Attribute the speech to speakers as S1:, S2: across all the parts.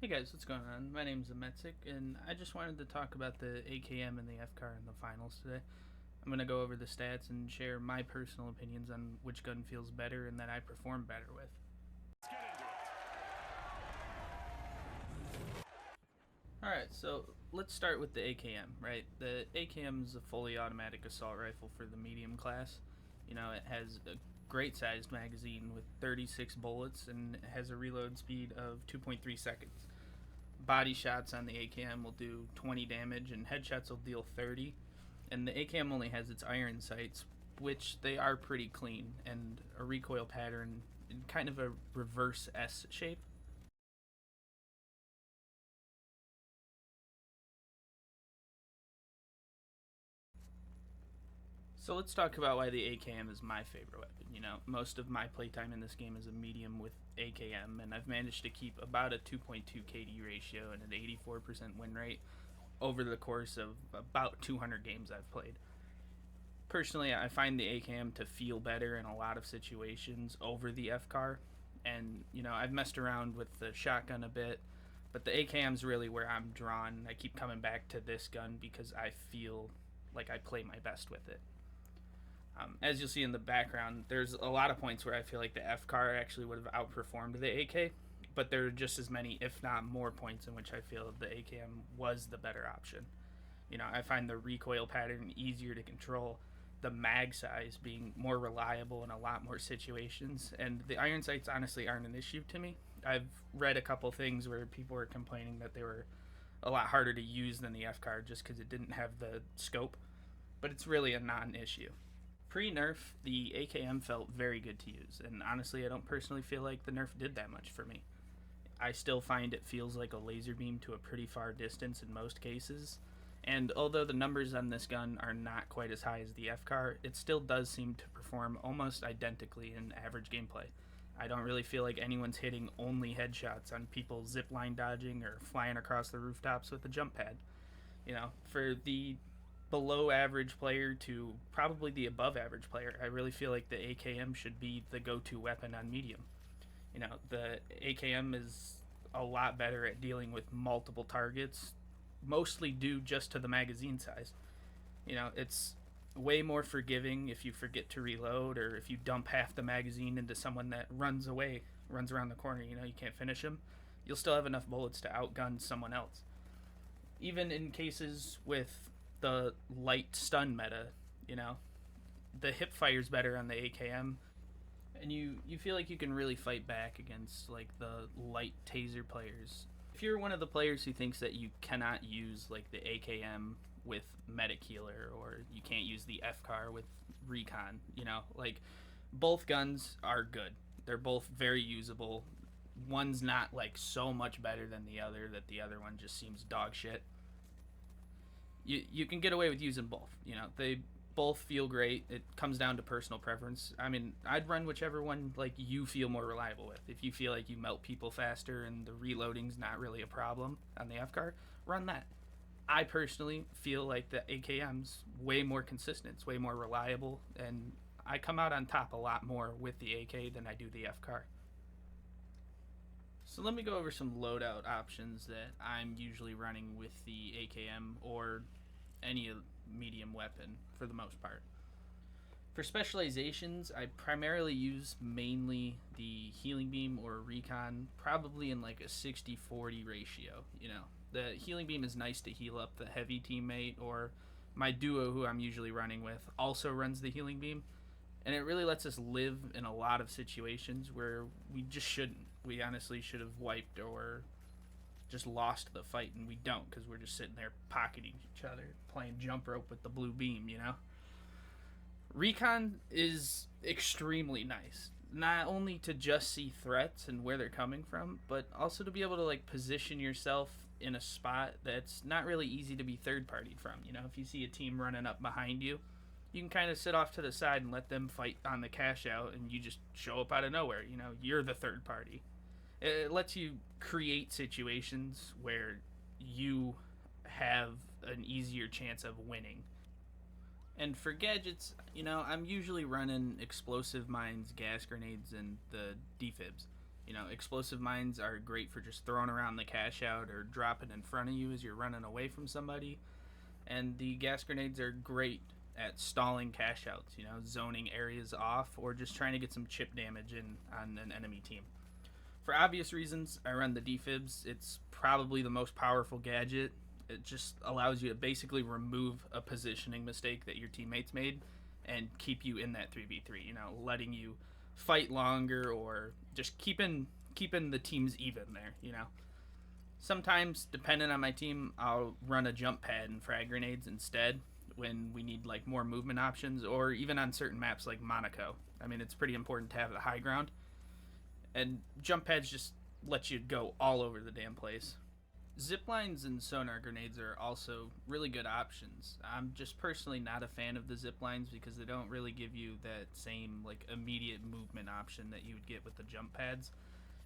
S1: Hey guys, what's going on? My name's Ametzik, and I just wanted to talk about the AKM and the FCAR in the finals today. I'm going to go over the stats and share my personal opinions on which gun feels better and that I perform better with. Alright, so let's start with the AKM, right? The AKM is a fully automatic assault rifle for the medium class. You know, it has a great sized magazine with 36 bullets and it has a reload speed of 2.3 seconds. Body shots on the AKM will do 20 damage and headshots will deal 30. And the AKM only has its iron sights, which they are pretty clean, and a recoil pattern in kind of a reverse S shape. So let's talk about why the AKM is my favorite weapon. You know, most of my playtime in this game is a medium with AKM, and I've managed to keep about a 2.2 KD ratio and an 84% win rate over the course of about 200 games I've played. Personally, I find the AKM to feel better in a lot of situations over the FCAR, and you know, I've messed around with the shotgun a bit, but the AKM's really where I'm drawn. I keep coming back to this gun because I feel like I play my best with it. As you'll see in the background, there's a lot of points where I feel like the FCAR actually would have outperformed the AK, but there are just as many, if not more, points in which I feel the AKM was the better option. You know, I find the recoil pattern easier to control, the mag size being more reliable in a lot more situations, and the iron sights honestly aren't an issue to me. I've read a couple things where people were complaining that they were a lot harder to use than the FCAR just because it didn't have the scope, but it's really a non-issue. Pre-nerf, the AKM felt very good to use, and honestly, I don't personally feel like the nerf did that much for me. I still find it feels like a laser beam to a pretty far distance in most cases, and although the numbers on this gun are not quite as high as the FCAR, it still does seem to perform almost identically in average gameplay. I don't really feel like anyone's hitting only headshots on people zipline dodging or flying across the rooftops with a jump pad. You know, for the below average player to probably the above average player, I really feel like the AKM should be the go to weapon on medium. You know, the AKM is a lot better at dealing with multiple targets, mostly due just to the magazine size. You know, it's way more forgiving if you forget to reload or if you dump half the magazine into someone that runs away, runs around the corner, you know, you can't finish him. You'll still have enough bullets to outgun someone else. Even in cases with the light stun meta, you know, the hip fire's better on the AKM, and you feel like you can really fight back against like the light taser players. If you're one of the players who thinks that you cannot use like the AKM with medic healer or you can't use the FCAR with recon, you know, like both guns are good. They're both very usable. One's not like so much better than the other that the other one just seems dog shit. You can get away with using both. You know, they both feel great. It comes down to personal preference. I mean, I'd run whichever one like you feel more reliable with. If you feel like you melt people faster and the reloading's not really a problem on the FCAR, run that. I personally feel like the AKM's way more consistent. It's way more reliable, and I come out on top a lot more with the AK than I do the FCAR. So let me go over some loadout options that I'm usually running with the AKM or any medium weapon for the most part. For specializations, I primarily use mainly the healing beam or recon, probably in like a 60-40 ratio. You know, the healing beam is nice to heal up the heavy teammate, or my duo, who I'm usually running with, also runs the healing beam, and it really lets us live in a lot of situations where we just shouldn't. We honestly should have wiped or just lost the fight, and we don't because we're just sitting there pocketing each other, playing jump rope with the blue beam, you know? Recon is extremely nice. Not only to just see threats and where they're coming from, but also to be able to like position yourself in a spot that's not really easy to be third partied from. You know, if you see a team running up behind you, you can kind of sit off to the side and let them fight on the cash out, and you just show up out of nowhere. You know, you're the third party. It lets you create situations where you have an easier chance of winning. And for gadgets, you know, I'm usually running explosive mines, gas grenades, and the defibs. You know, explosive mines are great for just throwing around the cash out or dropping in front of you as you're running away from somebody. And the gas grenades are great at stalling cash outs, you know, zoning areas off or just trying to get some chip damage in on an enemy team. For obvious reasons, I run the defibs. It's probably the most powerful gadget. It just allows you to basically remove a positioning mistake that your teammates made and keep you in that 3v3, you know, letting you fight longer or just keeping the teams even there, you know. Sometimes, depending on my team, I'll run a jump pad and frag grenades instead when we need like more movement options, or even on certain maps like Monaco. I mean, it's pretty important to have the high ground, and jump pads just let you go all over the damn place. Zip lines and sonar grenades are also really good options. I'm just personally not a fan of the zip lines because they don't really give you that same like immediate movement option that you would get with the jump pads.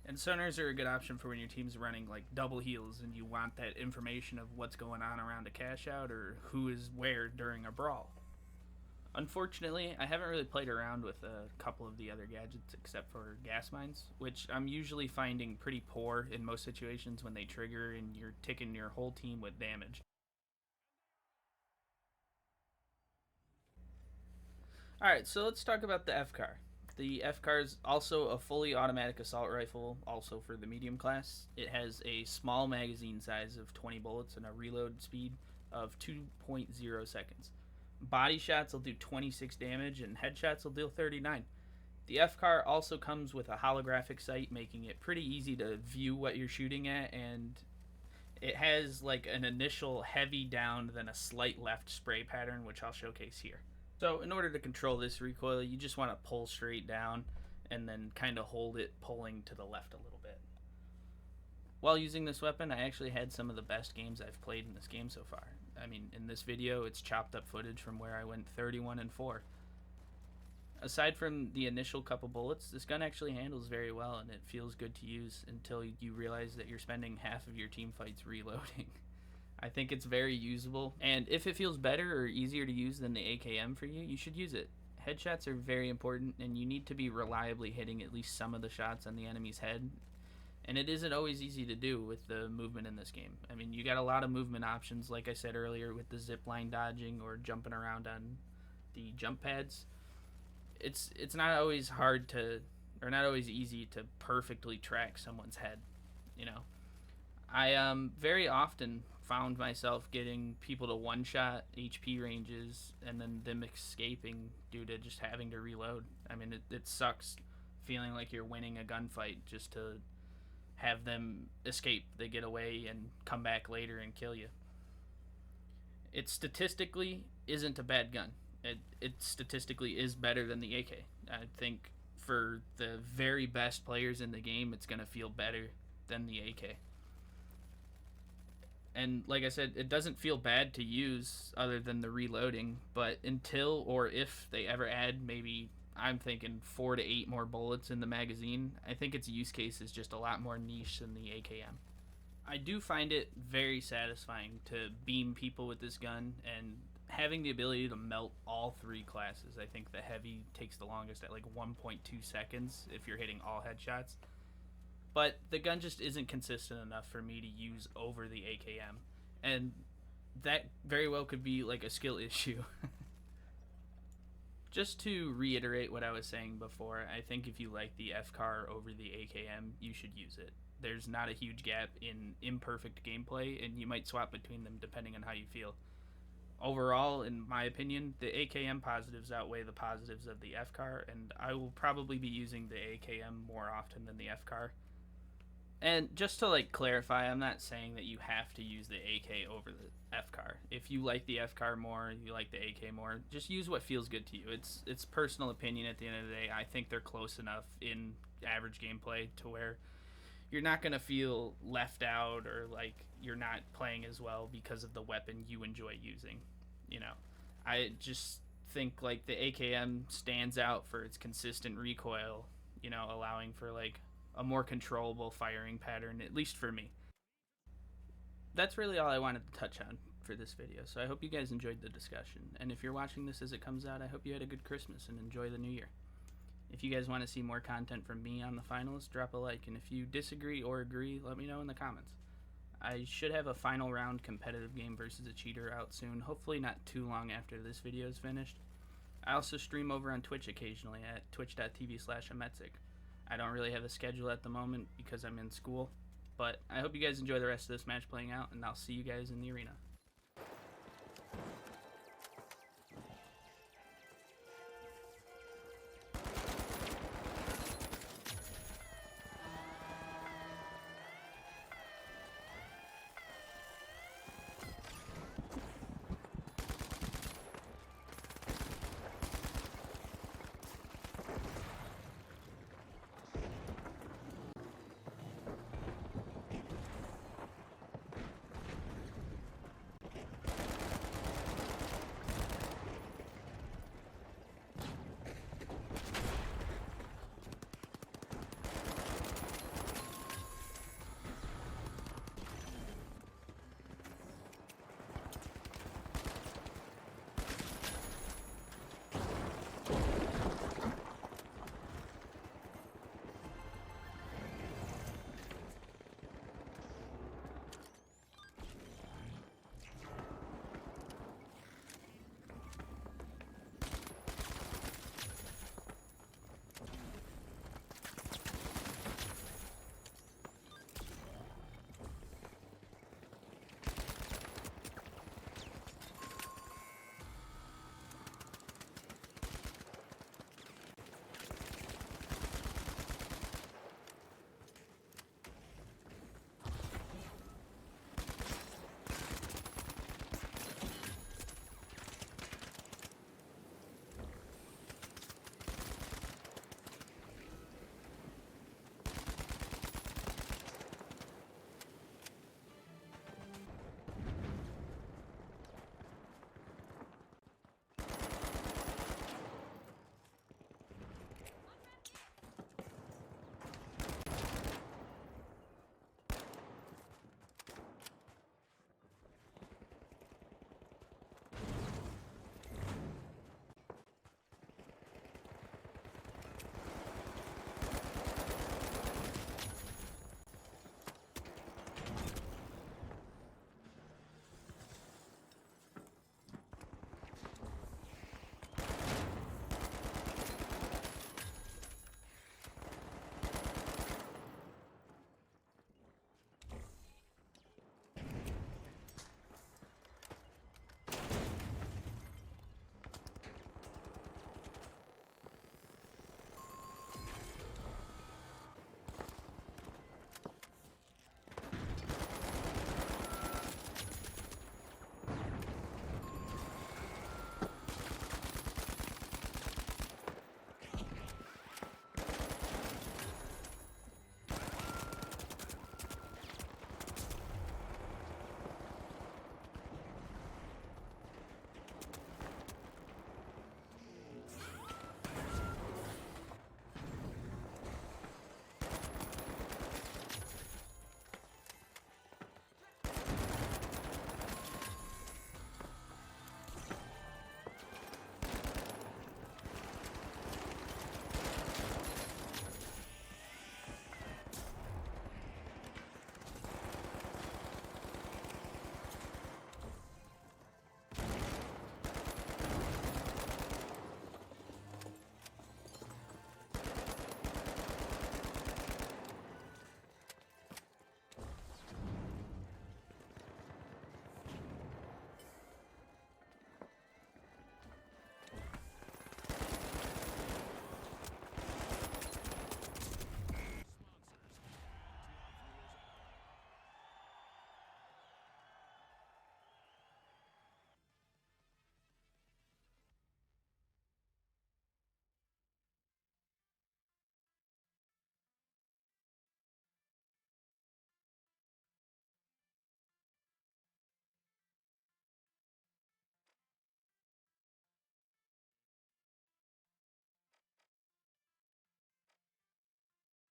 S1: And sonars are a good option for when your team's running like double heals and you want that information of what's going on around a cash out or who is where during a brawl. Unfortunately, I haven't really played around with a couple of the other gadgets except for gas mines, which I'm usually finding pretty poor in most situations when they trigger and you're ticking your whole team with damage. Alright, so let's talk about the FCAR. The FCAR is also a fully automatic assault rifle, also for the medium class. It has a small magazine size of 20 bullets and a reload speed of 2.0 seconds. Body shots will do 26 damage and headshots will deal 39. The FCAR also comes with a holographic sight, making it pretty easy to view what you're shooting at, and it has like an initial heavy down, then a slight left spray pattern, which I'll showcase here. So in order to control this recoil, you just want to pull straight down and then kind of hold it pulling to the left a little bit. While using this weapon, I actually had some of the best games I've played in this game so far. I mean, in this video, it's chopped up footage from where I went 31-4. Aside from the initial couple bullets, this gun actually handles very well and it feels good to use until you realize that you're spending half of your team fights reloading. I think it's very usable, and if it feels better or easier to use than the AKM for you, you should use it. Headshots are very important, and you need to be reliably hitting at least some of the shots on the enemy's head, and it isn't always easy to do with the movement in this game. I mean, you got a lot of movement options, like I said earlier, with the zipline dodging or jumping around on the jump pads. It's not always hard to, or not always easy to perfectly track someone's head, you know. I very often found myself getting people to one-shot HP ranges and then them escaping due to just having to reload. I mean, it sucks feeling like you're winning a gunfight just to have them escape. They get away and come back later and kill you. It statistically isn't a bad gun. It statistically is better than the AK. I think for the very best players in the game, it's going to feel better than the AK. And like I said, it doesn't feel bad to use other than the reloading, but until or if they ever add maybe, I'm thinking 4 to 8 more bullets in the magazine, I think its use case is just a lot more niche than the AKM. I do find it very satisfying to beam people with this gun, and having the ability to melt all 3 classes. I think the heavy takes the longest at like 1.2 seconds if you're hitting all headshots. But the gun just isn't consistent enough for me to use over the AKM. And that very well could be like a skill issue. Just to reiterate what I was saying before, I think if you like the FCAR over the AKM, you should use it. There's not a huge gap in imperfect gameplay, and you might swap between them depending on how you feel. Overall, in my opinion, the AKM positives outweigh the positives of the FCAR, and I will probably be using the AKM more often than the FCAR. And just to like clarify, I'm not saying that you have to use the AK over the FCAR. If you like the FCAR more, you like the AK more, just use what feels good to you. It's personal opinion at the end of the day. I think they're close enough in average gameplay to where you're not going to feel left out or like you're not playing as well because of the weapon you enjoy using. You know, I just think like the AKM stands out for its consistent recoil, you know, allowing for like a more controllable firing pattern, at least for me. That's really all I wanted to touch on for this video, so I hope you guys enjoyed the discussion, and if you're watching this as it comes out, I hope you had a good Christmas and enjoy the new year. If you guys want to see more content from me on the finals, drop a like, and if you disagree or agree, let me know in the comments. I should have a final round competitive game versus a cheater out soon, hopefully not too long after this video is finished. I also stream over on Twitch occasionally at twitch.tv/ametzik. I don't really have a schedule at the moment because I'm in school, but I hope you guys enjoy the rest of this match playing out, and I'll see you guys in the arena.